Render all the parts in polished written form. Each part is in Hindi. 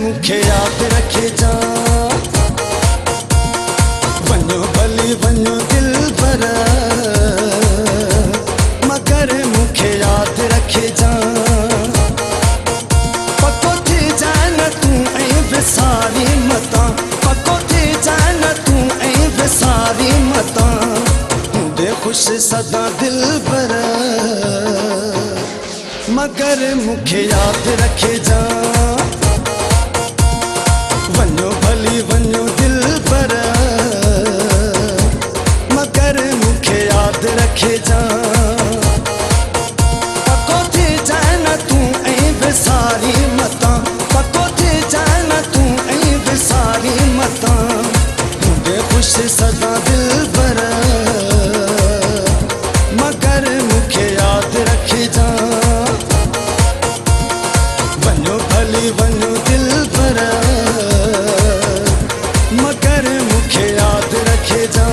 मुखे याद रखे जा वनो भली वनो दिल भर मगर मुखे याद रखे जा पको थी जान तू ऐं विसारी मता पको थी जान तू ऐं विसारी मता दे खुश सदा दिल भर मगर मुखे याद रखे जा वनो भली वनो दिल पर मगर मुखे याद रखे जा पको थी जान तू ऐं विसारी मता पको थी जान तू ऐं विसारी मता दे खुश सदा दिल पर मगर मुखे याद रखे जा वनो भली वनो दिल पर मगर मुखे याद रखे जा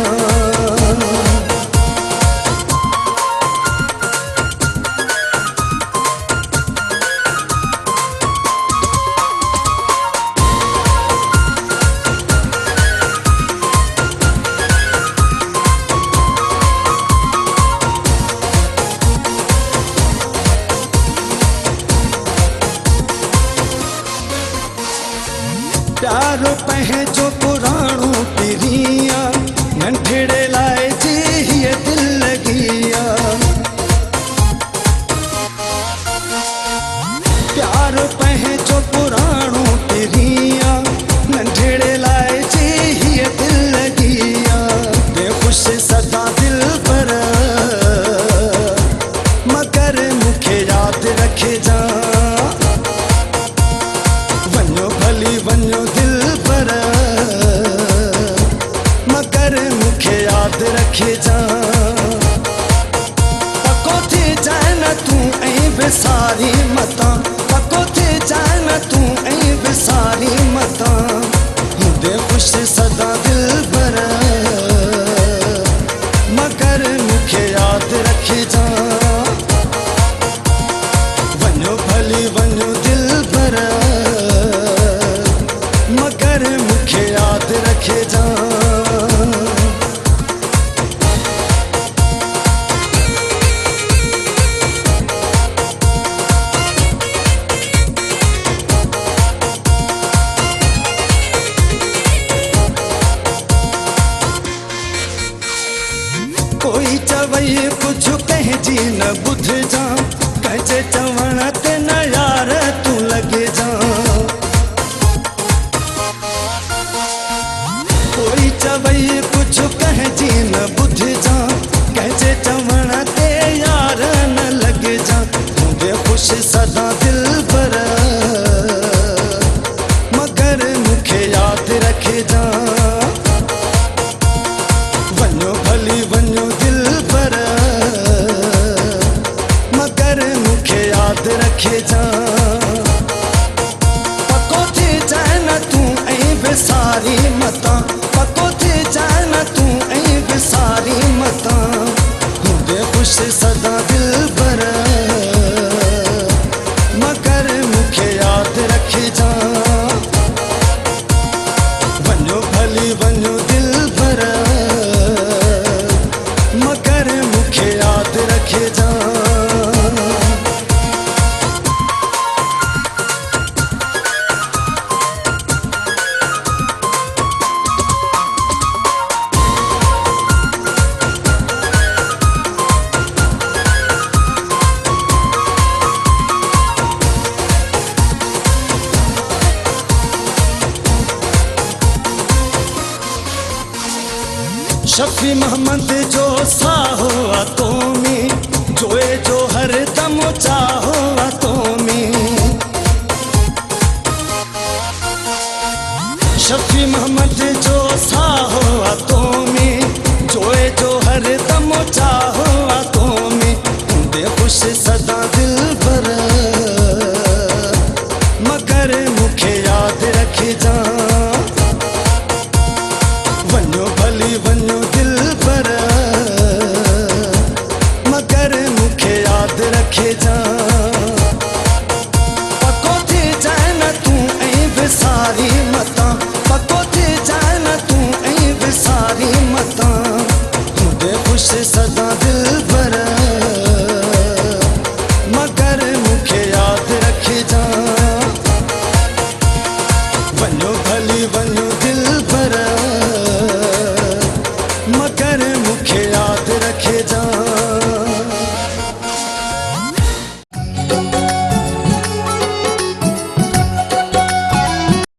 प्यारो पहजो पुराणो पिरिया नंढड़े लाए जी ये दिल लगिया प्यारो पहजो पुराणो पिरिया नंढड़े लाए जी ये दिल लगिया दे खुश सदा दिल पर मगर मुखे याद रखे जा वनो भली वनो दिल पर मगर मुखे याद रखे जा पको थी जान तू ऐं विसारी मता पको थी जान तू ऐं विसारी मता दे खुश सदा दिल पर मगर मुखे याद रखे जा वनो भली वनो दिल पर मगर मुखे याद रखे जा कोई चवई कुछ कह जी न बुध जा कहे चवण ते न यार तू लगे जा कोई चवई कुछ कह जी न बुध जा कहे चवण ते यार न लगे जा दे खुश सदा दिल पर मगर मुखे याद रखे जा वनो भली वनो दिल पर मगर मुखे याद रखे जा पको थी जान तू ऐं विसारी मता पको थी जान तू ऐं विसारी मता दे खुश सदा दिल पर मगर मुखे याद रखे जा वनो भली वनो दिल पर मगर मुखे याद रखे जा शफी मोहम्मद जो साहो आतो में जोए जो हर दम चाहो आतो में शफी मोहम्मद जो साहो आतो में जोए जो हर दम चाहो आतो में दे खुश सदा दिल पर मगर मुखे याद रखे जा वनो भली वनो दिल पर मगर मुखे याद रखे जा पको थी जान तू ऐं विसारी सदा दिल भर मगर मूंखे यादि रखिजां वञो भली